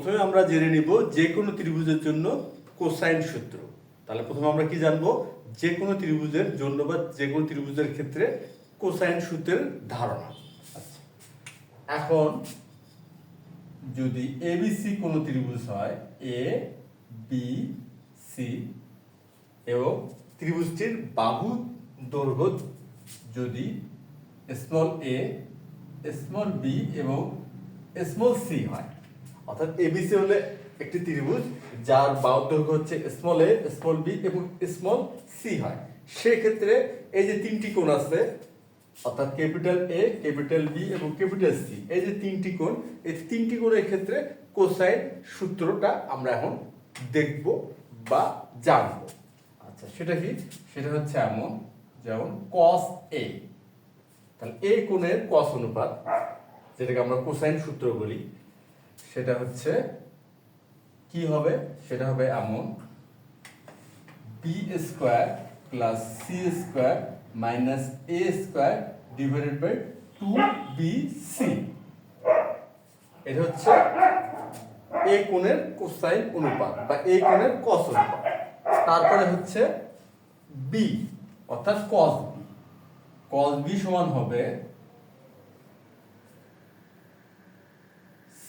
প্রথমে আমরা জেনে নিব যে কোনো ত্রিভুজের জন্য কোসাইন সূত্র। তাহলে প্রথমে আমরা কি জানবো, যে কোনো ত্রিভুজের জন্য বা যে কোনো ত্রিভুজের ক্ষেত্রে কোসাইন সূত্রের ধারণা। আচ্ছা, এখন যদি এবিসি কোনো ত্রিভুজ হয়, এ বি সি, এবং ত্রিভুজটির বাহু দৈর্ঘ্য যদি স্মল এ, স্মল বি এবং স্মল সি হয়, অর্থাৎ এবিসি হলে একটি ত্রিভুজ যার বাহু দৈর্ঘ্য হচ্ছে স্মল এ, স্মল বি এবং স্মল সি হয়, সেক্ষেত্রে এই যে তিনটি কোণ আছে, অর্থাৎ ক্যাপিটাল এ, ক্যাপিটাল বি এবং ক্যাপিটাল সি, এই যে তিনটি কোণ, এই তিনটি কোণের ক্ষেত্রে কোসাইন সূত্রটা আমরা এখন দেখব বা জানবো। আচ্ছা, সেটা কি? সেটা হচ্ছে এমন, যেমন কস এ, তাহলে এই কোণের কস অনুপাত, যেটাকে আমরা কোসাইন সূত্র বলি, সেটা হচ্ছে কি হবে? সেটা হবে এমন, B square plus C square minus A square divided by 2bc। এটা হচ্ছে এ কোণের কোসাইন অনুপাত বা এ কোণের কস অনুপাত। তারপরে হচ্ছে বি, অর্থাৎ কস বি। কস বি সমান হবে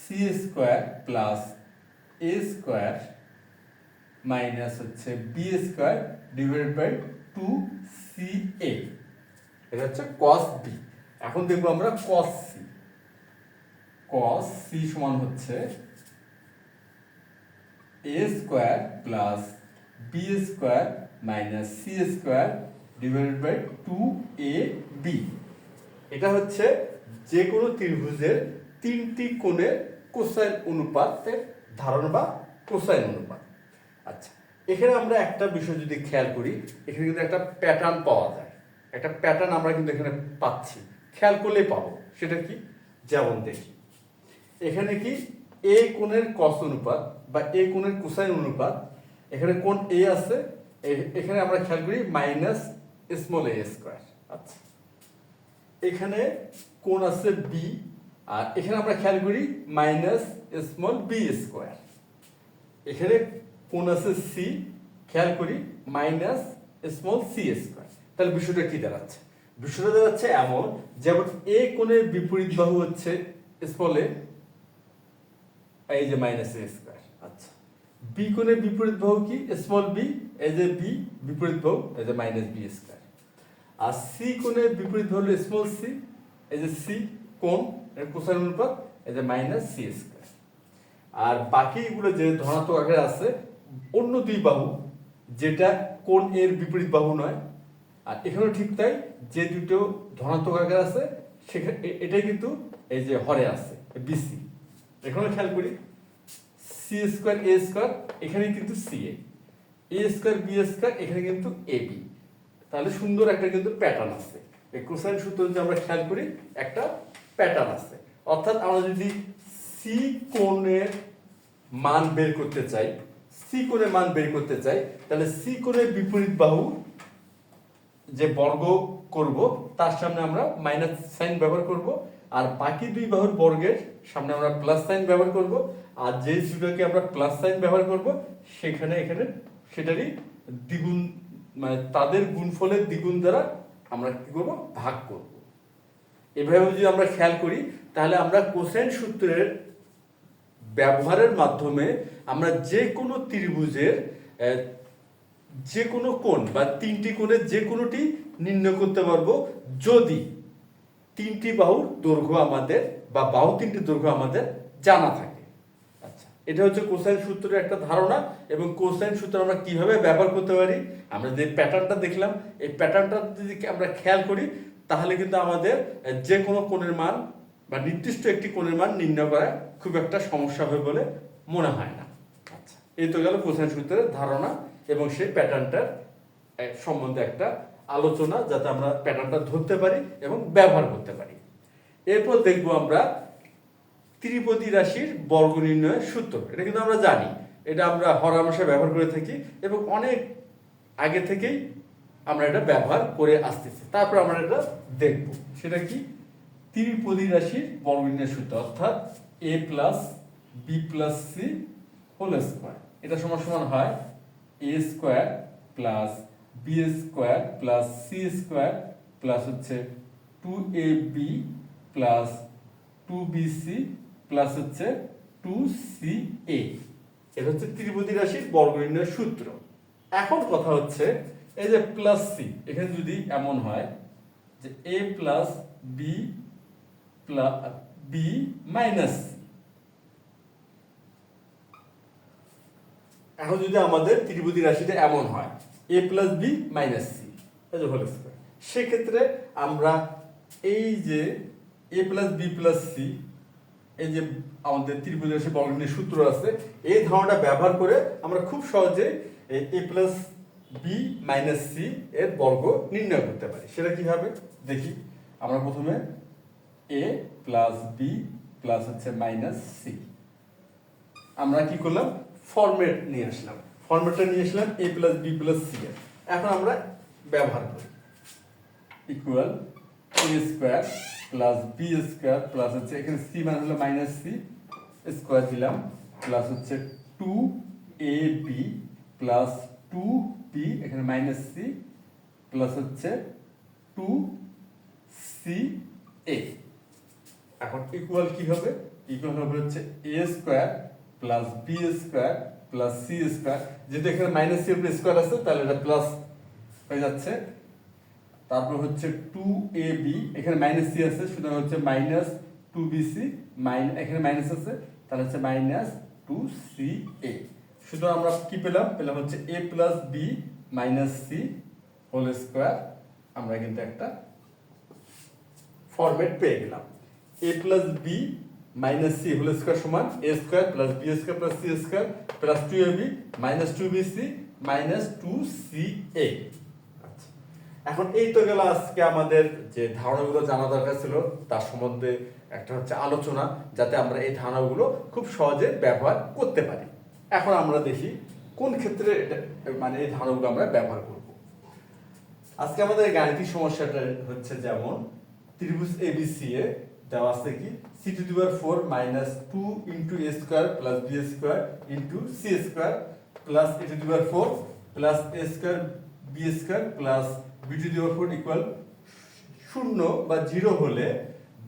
সি স্কোয়ার প্লাস এ স্কোয়ার মাইনাস হচ্ছে B square divided by 2ca। এটা হচ্ছে কস বি। এখন দেখবো আমরা কস সি। কস সি সমান হচ্ছে a square plus B square minus C square divided by 2ab। এটা হচ্ছে যে কোনো ত্রিভুজের তিনটি কোণের কোসাইন অনুপাতের ধারণা বা কোসাইন অনুপাত। আচ্ছা, এখানে আমরা একটা বিষয় যদি খেয়াল করি, এখানে কিন্তু একটা প্যাটার্ন পাওয়া যায়। একটা প্যাটার্ন আমরা কিন্তু এখানে পাচ্ছি, খেয়াল করলেই পাবো। সেটা কি? যেমন দেখি, এখানে কি এ কোণের কস অনুপাত বা এ কোণের কোসাইন অনুপাত, এখানে কোণ এ আছে, এখানে আমরা খেয়াল করি মাইনাস স্মল এ স্কোয়ার। আচ্ছা, এখানে কোণ আছে বি, আর এখানে আমরা খেয়াল করি মাইনাস স্মল বি স্কোয়ার। এখানে কোণ আছে সি, খেয়াল করি মাইনাস স্মল সি স্কোয়ার। তাহলে বিষয়টা কি দাঁড়াচ্ছে? বিষয়টা দাঁড়াচ্ছে এমন, যেমন এ কোণের বিপরীত বাহু হচ্ছে স্মল এ, এই যে মাইনাস এ স্কোয়ার। আচ্ছা, বি কোণের বিপরীত বাহু কি? স্মল বি, এই যে বি বিপরীত বাহু, এই যে মাইনাস বি স্কোয়ার। আর সি কোণের বিপরীত বাহু হলো স্মল সি, এই যে সি কোণ এর কোসাইন অনুপাত, এই যে মাইনাস সি স্কোয়ার। আর বাকিগুলো যে ধনাত্মক আকারে আছে, অন্য দুই বাহু, যেটা কোণ এর বিপরীত বাহু নয়, আর এখানেও ঠিক তাই, যে দুটো ধনাত্মক আকারে আছে সেখানে এটাই কিন্তু এই যে হরে আছে বিসি। এখানে খেয়াল করি সি স্কোয়ার এ স্কোয়ার, এখানে কিন্তু সি এ স্কোয়ার বি স্কোয়ার, এখানে কিন্তু এ বি। তাহলে সুন্দর একটা কিন্তু প্যাটার্ন আছে। এই কোসাইন সূত্র যদি আমরা খেয়াল করি, একটা প্যাটার্ন আছে। অর্থাৎ আমরা যদি সি কোণের মান বের করতে চাই, সি কোণের মান বের করতে চাই, তাহলে সি কোণের বিপরীত বাহু যে বর্গ করব, তার সামনে আমরা মাইনাস সাইন ব্যবহার করব, আর বাকি দুই বাহুর বর্গের সামনে আমরা প্লাস সাইন ব্যবহার করব। আর যে দুটোকে আমরা প্লাস সাইন ব্যবহার করব, সেখানে এখানে সেটারই দ্বিগুণ, মানে তাদের গুণফলের দ্বিগুণ দ্বারা আমরা কি করব? ভাগ করব। এভাবে যদি আমরা খেয়াল করি, তাহলে আমরা কোসাইন সূত্রের ব্যবহারের মাধ্যমে আমরা যে কোনো ত্রিভুজের যে কোনো কোণ বা তিনটি কোণের যে কোনোটি নির্ণয় করতে পারবো, যদি তিনটি বাহুর দৈর্ঘ্য আমাদের বা বাহু তিনটি দৈর্ঘ্য আমাদের জানা থাকে। আচ্ছা, এটা হচ্ছে কোসাইন সূত্রের একটা ধারণা। এবং কোসাইন সূত্র আমরা কিভাবে ব্যবহার করতে পারি, আমরা যে প্যাটার্নটা দেখলাম, এই প্যাটার্নটা যদি আমরা খেয়াল করি, তাহলে কিন্তু আমাদের যে কোনো কোণের মান বা নির্দিষ্ট একটি কোণের মান নির্ণয় করা খুব একটা সমস্যা হবে বলে মনে হয় না। আচ্ছা, এই তো গেল কোসাইন সূত্রের ধারণা এবং সেই প্যাটার্নটার সম্বন্ধে একটা আলোচনা, যাতে আমরা প্যাটার্নটা ধরতে পারি এবং ব্যবহার করতে পারি। এরপর দেখব আমরা ত্রিপদী রাশির বর্গ নির্ণয়ের সূত্র। এটা কিন্তু আমরা জানি, এটা আমরা হরহামেশা ব্যবহার করে থাকি এবং অনেক আগে থেকেই আমরা এটা ব্যবহার করে আসতেছি। তারপর আমরা এটা দেখব, সেটা কি? ত্রিপদী রাশির বর্গ নির্ণয়ের সূত্র, অর্থাৎ a plus B plus c whole square, এটা সমান সমান হয় a square plus B square plus C square plus হচ্ছে 2ab প্লাস 2bc প্লাস হচ্ছে 2ca। এটা হচ্ছে ত্রিপদী রাশির বর্গ নির্ণয়ের সূত্র। এখন কথা হচ্ছে এই যে প্লাস সি, এখানে যদি এমন হয় যে a plus B plus B minus C, এখন যদি আমাদের ত্রিপদী রাশিটা এমন হয় a plus B minus C whole square, সেক্ষেত্রে আমরা এই যে a plus B plus C, এই যে আমাদের ত্রিপদী রাশি বর্গ নির্ণয়ের সূত্র আছে, এই ধারণাটা ব্যবহার করে আমরা খুব সহজে a plus B minus C এর বর্গ নির্ণয় করতে পারি। সেটা কি হবে দেখি। আমরা প্রথমে a প্লাস বি প্লাস হচ্ছে মাইনাস সি, আমরা কি করলাম ফরম্যাট নিয়ে আসলাম, ফরম্যাটটা নিয়ে আসলাম a plus B plus C এর। এখন আমরা ব্যবহার করি equal a square plus B square plus হচ্ছে এখানে সি মানে হলো মাইনাস সি স্কোয়ার দিলাম প্লাস হচ্ছে 2ab প্লাস 2b এখানে মাইনাস সি প্লাস হচ্ছে 2ca। এখন ইকুয়াল কি হবে, ইকুয়াল হবে হচ্ছে a square plus B square plus C square, যেহেতু এখানে মাইনাস সি উপরে স্কোয়ার আছে তাহলে এটা প্লাস হয়ে যাচ্ছে। তারপর হচ্ছে 2ab, এখানে মাইনাস সি আছে সুতরাং হচ্ছে মাইনাস 2bc, এখানে মাইনাস আছে তাহলে হচ্ছে মাইনাস 2ca। সুতরাং আমরা কি পেলাম, পেলাম হচ্ছে a plus B minus C whole square. আমরা কিন্তু একটা ফরম্যাট পেয়ে গেলাম, a plus B minus C whole square সমান a square plus B square plus C square plus 2ab minus 2bc minus 2ca। এখন এই তো গেল আজকে আমাদের যে ধারণাগুলো জানা দরকার ছিল তার সম্বন্ধে একটা হচ্ছে আলোচনা, যাতে আমরা এই ধারণাগুলো খুব সহজে ব্যবহার করতে পারি। এখন আমরা দেখি কোন ক্ষেত্রে মানে এই ধারণাগুলো আমরা ব্যবহার করব। আজকে আমাদের গাণিতিক সমস্যাটা হচ্ছে যেমন ত্রিভুজ এবিসি এ দেওয়া আছে কি c two the power 4 minus 2 into a square plus b square into c square plus a two the power 4 plus a square b square plus b two the power 4 equal 0 বা 0 হলে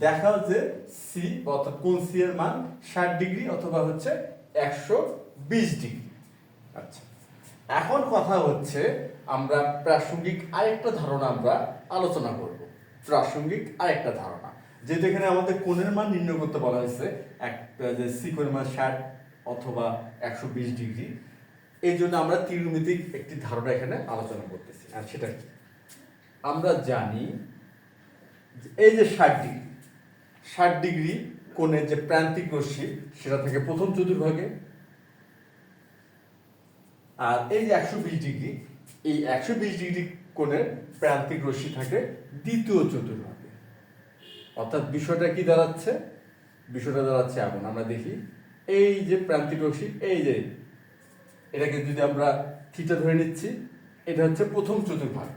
দেখাও যে c অর্থাৎ কোণ c এর মান 60 degree অথবা হচ্ছে 120 ডিগ্রি। আচ্ছা, এখন কথা হচ্ছে আমরা প্রাসঙ্গিক আরেকটা ধারণা আমরা আলোচনা করব। প্রাসঙ্গিক আরেকটা ধারণা, যেহেতু এখানে আমাদের কোণের মান নির্ণয় করতে বলা হয়েছে একটা যে সি কোণের মান 60 অথবা 120 ডিগ্রি, এই জন্য আমরা ত্রিকোণমিতিক একটি ধারণা এখানে আলোচনা করতেছি। আর সেটা কি, আমরা জানি এই যে 60 ডিগ্রি কোণের যে প্রান্তিক রশ্মি সেটা থাকে প্রথম চতুর্ভাগে, আর এই যে 120 ডিগ্রি, এই 120 ডিগ্রি কোণের প্রান্তিক রশ্মি থাকে দ্বিতীয় চতুর্ভাগে। অর্থাৎ বিষয়টা কি দাঁড়াচ্ছে, বিষয়টা দাঁড়াচ্ছে এমন, আমরা দেখি এই যে প্রান্তিক রশ্মি, এই যে এটাকে যদি আমরা থিটা ধরে নিচ্ছি, এটা হচ্ছে প্রথম চতুর্ভাগ,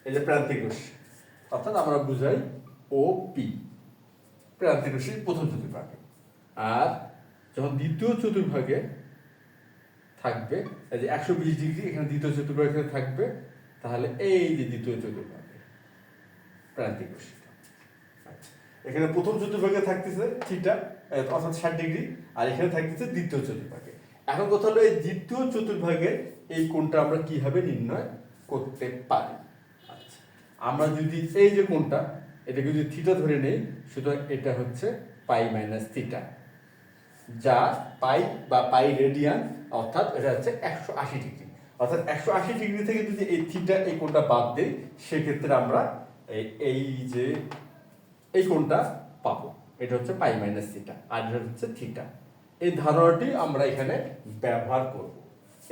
এই যে প্রান্তিক রশ্মি, অর্থাৎ আমরা বুঝাই ও পি প্রান্তিক রশ্মি প্রথম চতুর্ভাগে। আর যখন দ্বিতীয় চতুর্ভাগে থাকবে এই যে 120 ডিগ্রি, এখানে দ্বিতীয় চতুর্ভাগে এখানে থাকবে, তাহলে এই যে দ্বিতীয় চতুর্ভাগে প্রান্তিক রশ্মি, এখানে প্রথম চতুর্ভাগে থাকতেছে থিটা অর্থাৎ 60 ডিগ্রি, আর এখানে থাকতেছে দ্বিতীয় চতুর্ভাগে। এখন কথা হলো এই দ্বিতীয় চতুর্ভাগে এই কোণটা আমরা কিভাবে নির্ণয় করতে পারি। আচ্ছা, আমরা যদি এই যে কোণটা এটাকে যদি থিটা ধরে নেই, সুতরাং এটা হচ্ছে পাই মাইনাস থিটা, যা পাই বা পাই রেডিয়ান, অর্থাৎ এটা হচ্ছে 180 ডিগ্রি। অর্থাৎ 180 ডিগ্রি থেকে যদি এই থিটা এই কোণটা বাদ দেই, সেক্ষেত্রে আমরা এই যে এই কোণটা পাবো, এটা হচ্ছে পাই মাইনাস থিটা আর এটা হচ্ছে থিটা। এই ধারণাটি আমরা এখানে ব্যবহার করব,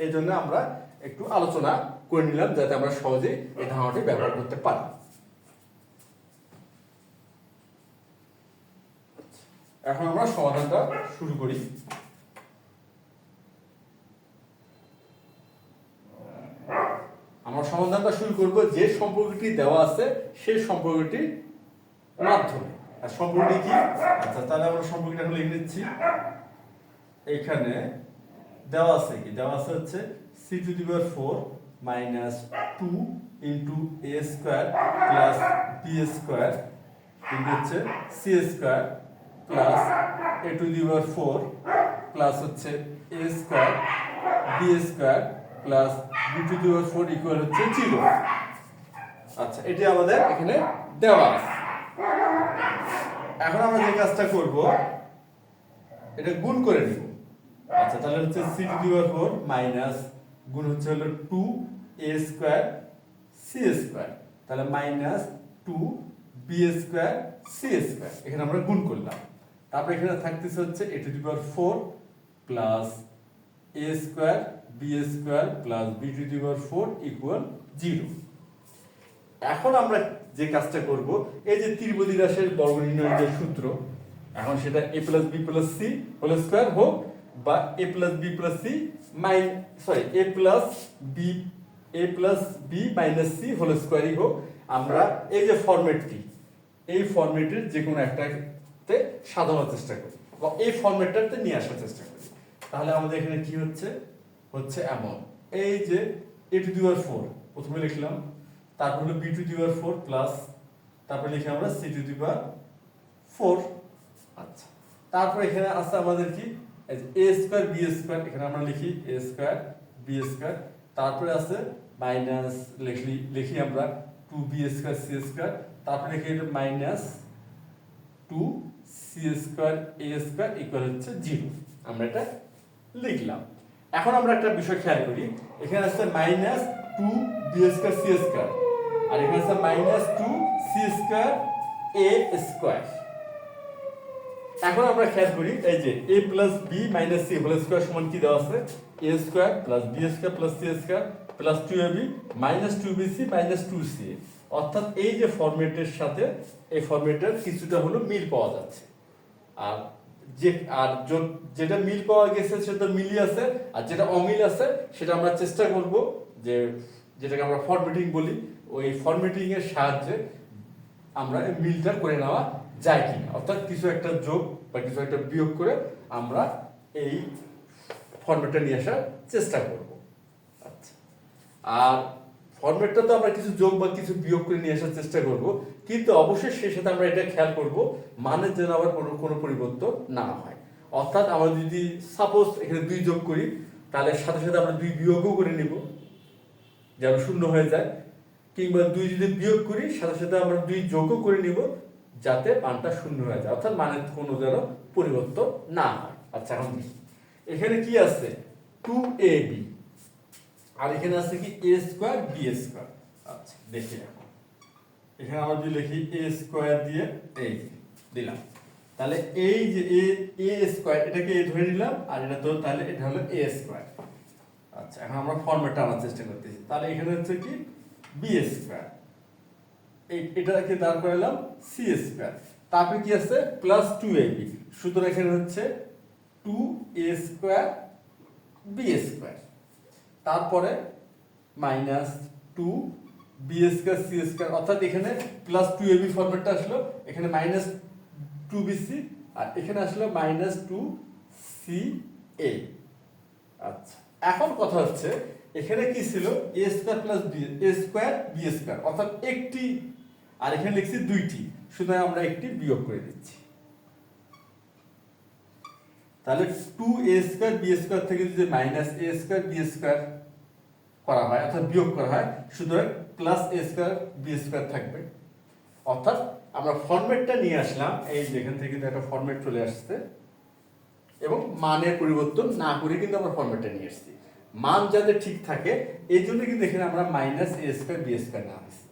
এই জন্য আমরা একটু আলোচনা করে নিলাম যাতে আমরা সহজে এই ধারণাটি ব্যবহার করতে পারি। এখন আমরা সমাধানটা শুরু করি। আমরা সমাধানটা শুরু করব যে সম্পর্কটি দেওয়া আছে সেই সম্পর্কটির মাধ্যমে। আর সম্পর্কটি কি, আচ্ছা তাহলে আমরা সম্পর্কটা লিখে নিচ্ছি এখানে দেওয়া আছে কি, দেওয়া আছে হচ্ছে c to the power 4 minus 2 into a square plus B square into হচ্ছে c square plus a to the power 4 plus হচ্ছে a square b square plus b to the power 4 equal হচ্ছে 0। আচ্ছা, এটি আমাদের এখানে দেওয়া আছে। এখন আমরা যে কাজটা করব, এটা গুণ করে নিব। আচ্ছা, তাহলে হচ্ছে c to the power 4 minus গুণ হচ্ছে হলো 2 এ স্কোয়ার সি স্কোয়ার, তাহলে minus 2 b square c square, এখানে আমরা গুণ করলাম। তারপর এখানে থাকতেছে হচ্ছে a to the power 4 plus A square b square plus b to the power 4 equal 0। এখন আমরা যে কাজটা করব, এই যে ত্রিপদী রাশির বর্গ নির্ণয়ের যে সূত্র, এখন সেটা a plus B plus c whole square হোক বা a plus B plus c a plus B minus C whole স্কয়ারই হোক, আমরা এই যে ফরম্যাটটি, এই ফরম্যাটের যে কোনো একটাতে সাজানোর চেষ্টা করি বা এই ফরম্যাটটাতে নিয়ে আসার চেষ্টা করি। তাহলে আমাদের এখানে কি হচ্ছে, হচ্ছে এমন, এই যে a টু দি পাওয়ার 4 প্রথমে লিখলাম, তারপর হলো B to the power 4 plus তারপর লিখি আমরা সি টু দি পাওয়ার 4। আচ্ছা, তারপর এখানে আছে আমাদের কি, এই যে a স্কয়ার বি স্কয়ার, এখানে আমরা লিখি a স্কয়ার বি স্কয়ার, তারপরে আছে মাইনাস লিখি আমরা 2b স্কয়ার সি স্কয়ার, তারপরে লিখি এটা minus 2c square a square equal হচ্ছে 0। আমরা এটা লিখলাম। এখন আমরা একটা বিষয় খেয়াল করি, এখানে আছে minus 2b square C square আর এখানে আছে minus 2c square a square. এখন আমরা খেয়াল করি, এই যে a plus B minus C whole square সমান কি দেওয়া আছে, a square plus B square plus C square plus 2ab minus 2bc minus 2ca, অর্থাৎ এই যে ফরম্যাটের সাথে এই ফরম্যাটের কিছুটা হলো মিল পাওয়া যাচ্ছে। আর যেটা মিল পাওয়া গেছে সেটা মিলই আছে, আর যেটা অমিল আছে সেটা আমরা চেষ্টা করব যে যেটাকে আমরা ফরম্যাটিং বলি, ওই ফরম্যাটিং এর সাহায্যে আমরা মিলটা করে নেওয়া যায় কিনা, অর্থাৎ কিছু একটা যোগ বা কিছু একটা বিয়োগ করে আমরা এই ফরম্যাটটা নিয়ে আসার চেষ্টা করব। আচ্ছা, আর ফরম্যাটটা তো আমরা কিছু যোগ বা কিছু বিয়োগ করে নিয়ে আসার চেষ্টা করব, কিন্তু অবশ্যই সেই সাথে আমরা এটা খেয়াল করব মানের যেন আবার কোনো পরিবর্তন না হয়। অর্থাৎ আমরা যদি সাপোজ এখানে 2 যোগ করি, তাহলে সাথে সাথে আমরা 2 বিয়োগও করে নিব যেন 0 হয়ে যায়, কিংবা 2 যদি বিয়োগ করি সাথে সাথে আমরা 2 যোগও করে নিব যাতে মানটা 0 হয়ে যায়, অর্থাৎ মানের কোনো যেন পরিবর্তন না হয়। আচ্ছা, এখন এখানে কি আছে 2ab আর এখানে আছে কি a স্কয়ার b স্কয়ার। আচ্ছা, দেখি এখন এখানে আমরা যদি লিখি a স্কয়ার দিয়ে এই দিলাম, তাহলে এই যে a স্কয়ার এটাকে a ধরে নিলাম আর এটা তো তাহলে এটা হলো a স্কয়ার। আচ্ছা, এখন আমরা ফরম্যাটটা আনার চেষ্টা করতেছি, তাহলে এখানে হচ্ছে কি b স্কয়ার, এটাকে দাঁড় করালাম সি স্কয়ার, তারপরে কি আছে প্লাস 2ab, সুতরাং এখানে হচ্ছে 2a স্কয়ার বি স্কয়ার, তারপরে minus 2b square C square, অর্থাৎ এখানে প্লাস 2ab ফরম্যাটটা আসলো, এখানে মাইনাস 2bc আর এখানে আসলো মাইনাস 2ca। আচ্ছা, এখন কথা হচ্ছে এখানে কি ছিল a square plus b a square b square, অর্থাৎ একটি, আর এখানে লিখছি 2টি, সুতরাং আমরা একটি বিয়োগ করে দিচ্ছি। তাহলে 2a স্কয়ার b স্কয়ার থেকে যদি minus a square b square করা হয় অর্থাৎ বিয়োগ করা হয়, সুতরাং plus a square b square থাকবে। অর্থাৎ আমরা ফরম্যাটটা নিয়ে আসলাম, এই যেখান থেকে কিন্তু একটা ফরম্যাট চলে আসছে এবং মানের পরিবর্তন না করে কিন্তু আমরা ফরম্যাটটা নিয়ে আসছি, মান যাতে ঠিক থাকে এই জন্য কিন্তু এখানে আমরা minus a square b square না আসছি,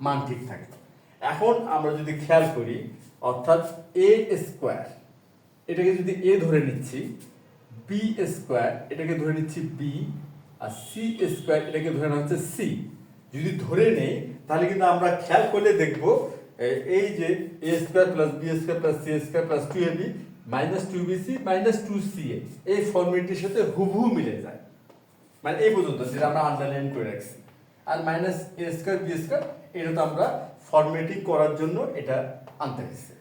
মান ঠিক থাকে। এখন আমরা যদি খেয়াল করি, অর্থাৎ a স্কয়ার এটাকে যদি a ধরে নিচ্ছি, b স্কয়ার এটাকে ধরে নিচ্ছি b, আর c স্কয়ার এটাকে ধরে নেওয়া হচ্ছে c। যদি ধরে নেই তাহলে কিন্তু আমরা খেয়াল করলে দেখব এই যে a square plus b square plus c square plus 2ab minus 2bc minus 2ca এই ফরম্যাটটির সাথে হুবহু মিলে যায়, মানে এই পর্যন্ত যেটা আমরা আন্ডারলাইন করে রাখছি। আর minus a square b square এটা তো আমরা ফরম্যাটিং করার জন্য এটা আনতে হয়েছে,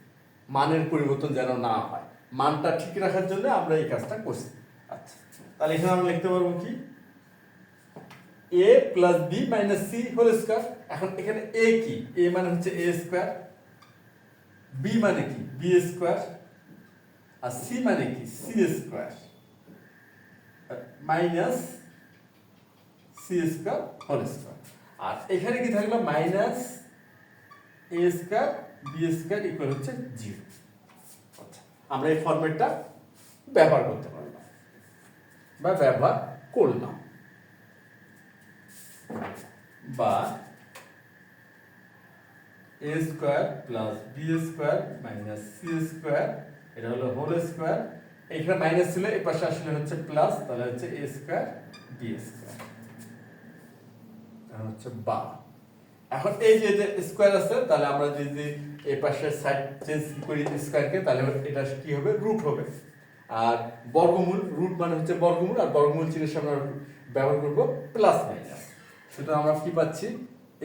মানের পরিবর্তন যেন না হয়। মানটা ঠিক রাখার জন্য আমরা এই কাজটা করছি। আচ্ছা, তাহলে এখানে আমরা লিখতে পারবো কি a plus B minus C whole square. এখন এখানে a কি, a মানে হচ্ছে a স্কয়ার, b মানে কি b স্কয়ার, আর c মানে কি c square minus c square whole square. আর এখানে কি থাকলো minus a square b square equal হচ্ছে 0। আচ্ছা, আমরা এই ফরম্যাটটা ব্যবহার করতে পারলাম বা ব্যবহার করলাম, বা a square plus b square minus c square, এটা হলো হোল স্কয়ার, এখানে মাইনাস ছিল এই পাশে আসলে হচ্ছে প্লাস, তাহলে হচ্ছে a স্কয়ার b স্কয়ার, তাহলে হচ্ছে বা। এখন এই যে স্কয়ার আছে, তাহলে আমরা যদি এই পাশের সাইড চেঞ্জ করি স্কয়ারকে, তাহলে এটা কি হবে রুট হবে। আর বর্গমূল, রুট মানে হচ্ছে বর্গমূল, আর বর্গমূল চিহ্নের সামনে আমরা ব্যবহার করব প্লাস মাইনাস। সুতরাং আমরা কি পাচ্ছি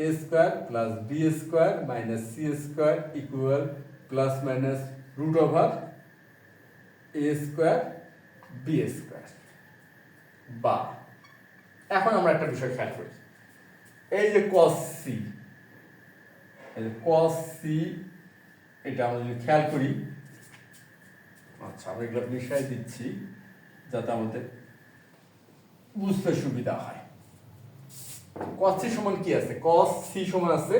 a square plus b square minus c square equal plus minus root over a square b square. বা এখন আমরা একটা বিষয় খেয়াল করি, এই যে cos c, এই যে cos c, এটা আমরা যদি খেয়াল করি, আচ্ছা আমরা এগুলো মিশাই দিচ্ছি যাতে আমাদের বুঝতে সুবিধা হয়। cos c সমান কি আছে, cos c সমান আছে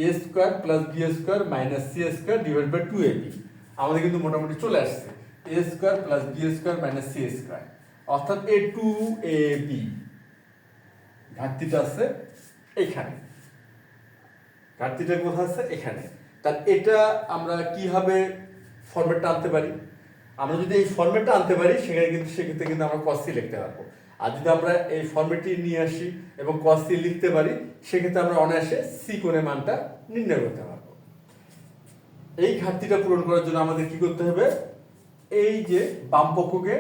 a square plus b square minus c square divide by 2ab। আমাদের কিন্তু মোটামুটি চলে আসছে a square plus b square minus c square, অর্থাৎ এই 2ab ঘাটতিটা আছে এখানে, ঘাটতিটা কোথায় আছে এখানে। তাহলে এটা আমরা কিভাবে ফরম্যাটটা আনতে পারি, আমরা যদি এই ফরম্যাটটা আনতে পারি সেক্ষেত্রে কিন্তু আমরা cos c লিখতে পারবো। আর যদি আমরা এই ফরম্যাটটি নিয়ে আসি এবং cos c লিখতে পারি, সেক্ষেত্রে আমরা অনায়াসে c কোণের মানটা নির্ণয় করতে পারবো। এই ঘাটতিটা পূরণ করার জন্য আমাদের কি করতে হবে, এই যে বাম পক্ষকে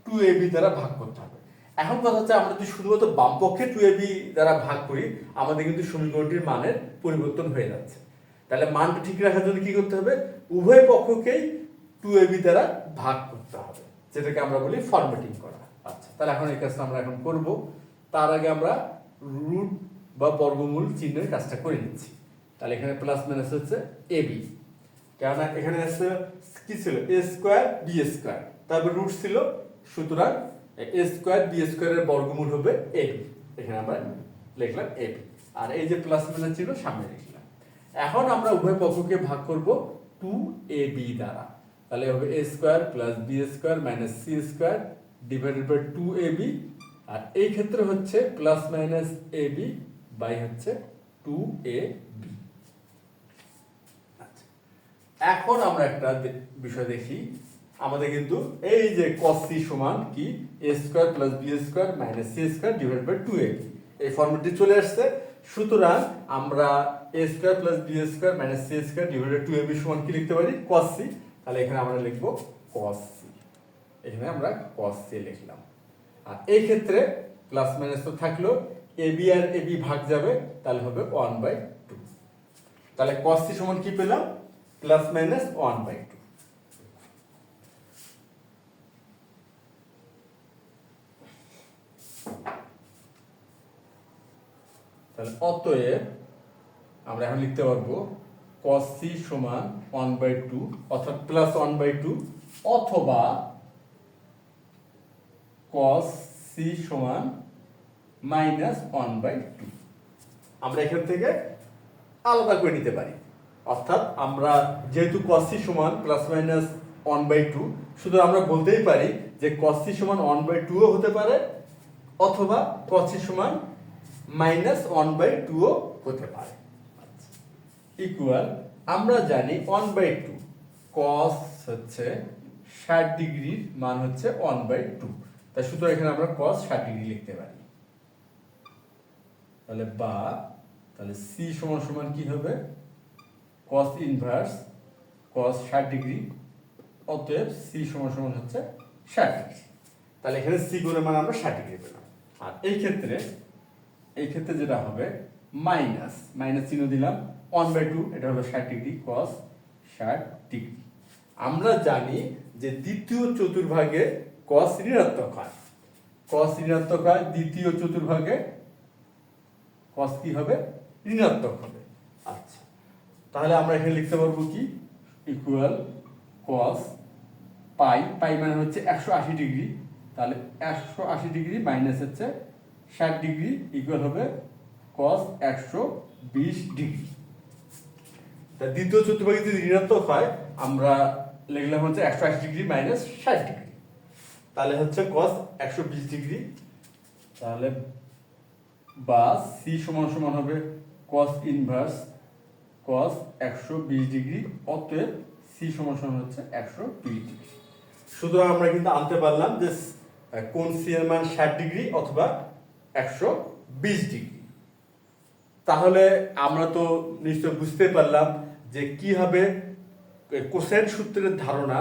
2ab দ্বারা ভাগ করতে হবে। এখন কথা হচ্ছে আমরা যদি শুধুমাত্র বাম পক্ষে 2ab দ্বারা ভাগ করি, আমাদের কিন্তু সমীকরণটির মানের পরিবর্তন হয়ে যাচ্ছে। তাহলে মানটা ঠিক রাখার জন্য কি করতে হবে, উভয় পক্ষকেই 2ab দ্বারা ভাগ করতে হবে, যেটাকে আমরা বলি ফরম্যাটিং করা। আচ্ছা, তাহলে এখন এই কাজটা আমরা এখন করব। তার আগে আমরা রুট বা বর্গমূল চিহ্নের কাজটা করে নিচ্ছি। তাহলে এখানে প্লাস মাইনাস হচ্ছে ab, কেননা এখানে আছে কি ছিল a স্কয়ার b স্কয়ার, তারপর রুট ছিল, সুতরাং a স্কয়ার b স্কয়ারের বর্গমূল হবে ab, এখানে আমরা লিখলাম ab। আর এই যে প্লাস মাইনাস ছিল সামনে লিখলাম। এখন আমরা উভয় পক্ষকে ভাগ করব 2ab দ্বারা, তাহলে হবে a square plus b square minus c square divided by 2ab, আর এই ক্ষেত্রে হচ্ছে প্লাস মাইনাস ab বাই হচ্ছে 2ab। আচ্ছা, এখন আমরা একটা বিষয় দেখি, আমাদের কিন্তু এই যে cos c সমান কি a square plus b square minus c square divided by 2ab, এই ফর্মুলাটি চলে আসছে। সুতরাং আমরা a square plus b square minus c square divided by 2ab সমান কি লিখতে পারি cos c। তাহলে এখানে আমরা লিখব cos c, এখানে আমরা cos c লিখলাম। আর এই ক্ষেত্রে প্লাস মাইনাস তো থাকলো, ab আর ab ভাগ যাবে, তাহলে হবে 1/2। তাহলে cos c সমান কি পেলাম, প্লাস মাইনাস 1/2। তাহলে অতএব আমরা এখন লিখতে পারবো cos c সমান 1/2 অর্থাৎ প্লাস 1/2, অথবা cos c সমান মাইনাস 1/2। আমরা এখান থেকে আলাদা করে নিতে পারি, অর্থাৎ আমরা যেহেতু cos c সমান প্লাস মাইনাস 1/2, শুধু আমরা বলতেই পারি যে cos c সমান 1/2 হতে পারে, অথবা cos c সমান মাইনাস 1/2 হতে পারে। ইকুয়াল আমরা জানি 1/2, cos হচ্ছে 60 ডিগ্রির মান হচ্ছে 1/2, তাই সুতরাং এখানে আমরা cos 60 ডিগ্রি লিখতে পারি। তাহলে বা তাহলে c সমান সমান কি হবে, cos ইনভার্স cos 60 ডিগ্রি, অতএব c সমান সমান হচ্ছে 60 ডিগ্রি। তাহলে এখানে c গুণের মান আমরা 60 ডিগ্রি পেলাম। আর এই ক্ষেত্রে যেটা হবে মাইনাস চিহ্ন দিলাম, 1/2 এটা হলো 60 ডিগ্রি cos 60 ডিগ্রি। আমরা জানি যে দ্বিতীয় চতুর্ভাগে cos ঋণাত্মক হয়, cos ঋণাত্মক হয়, দ্বিতীয় চতুর্ভাগে cos কি হবে, ঋণাত্মক হবে। আচ্ছা, তাহলে আমরা এখানে লিখতে পারবো কি, ইকুয়াল cos পাই, পাই মানে হচ্ছে 180 ডিগ্রি, তাহলে 180 ডিগ্রি মাইনাস হচ্ছে 60 ডিগ্রি ইকুয়াল হবে cos 120 ডিগ্রি। তা দ্বিতীয় চতুর্ভাগে যদি ঋণাত্মক হয় আমরা লিখলাম হচ্ছে 180 ডিগ্রি মাইনাস 60 ডিগ্রি, তাহলে হচ্ছে cos 120 ডিগ্রি। তাহলে বা সি সমান সমান হবে cos ইনভার্স cos 120 ডিগ্রি, অতএব সি সমান সমান হচ্ছে 120 ডিগ্রি। সুতরাং আমরা কিন্তু আনতে পারলাম যে কোণ সি এর মান 60 ডিগ্রি অথবা 120 ডিগ্রি। তাহলে আমরা তো নিশ্চয় বুঝতে পারলাম যে কিভাবে কোসাইন সূত্রের ধারণা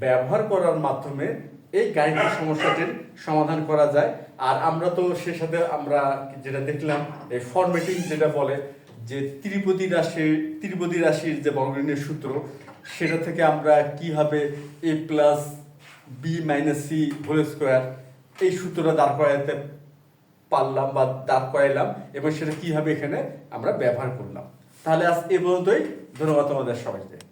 ব্যবহার করার মাধ্যমে এই গাণিতিক সমস্যাটির সমাধান করা যায়। আর আমরা তো সে সাথে আমরা যেটা দেখলাম এই ফরম্যাটিং যেটা বলে যে ত্রিপদী রাশির যে বর্গনীয় সূত্র, সেটা থেকে আমরা কিভাবে a plus B minus C whole square এই সূত্রটা দাঁড় করাতে পারলাম বা দাঁড় করাইলাম এবং সেটা কিভাবে এখানে আমরা ব্যবহার করলাম। তাহলে আজ এ পর্যন্তই, ধন্যবাদ তোমাদের সবাইকে।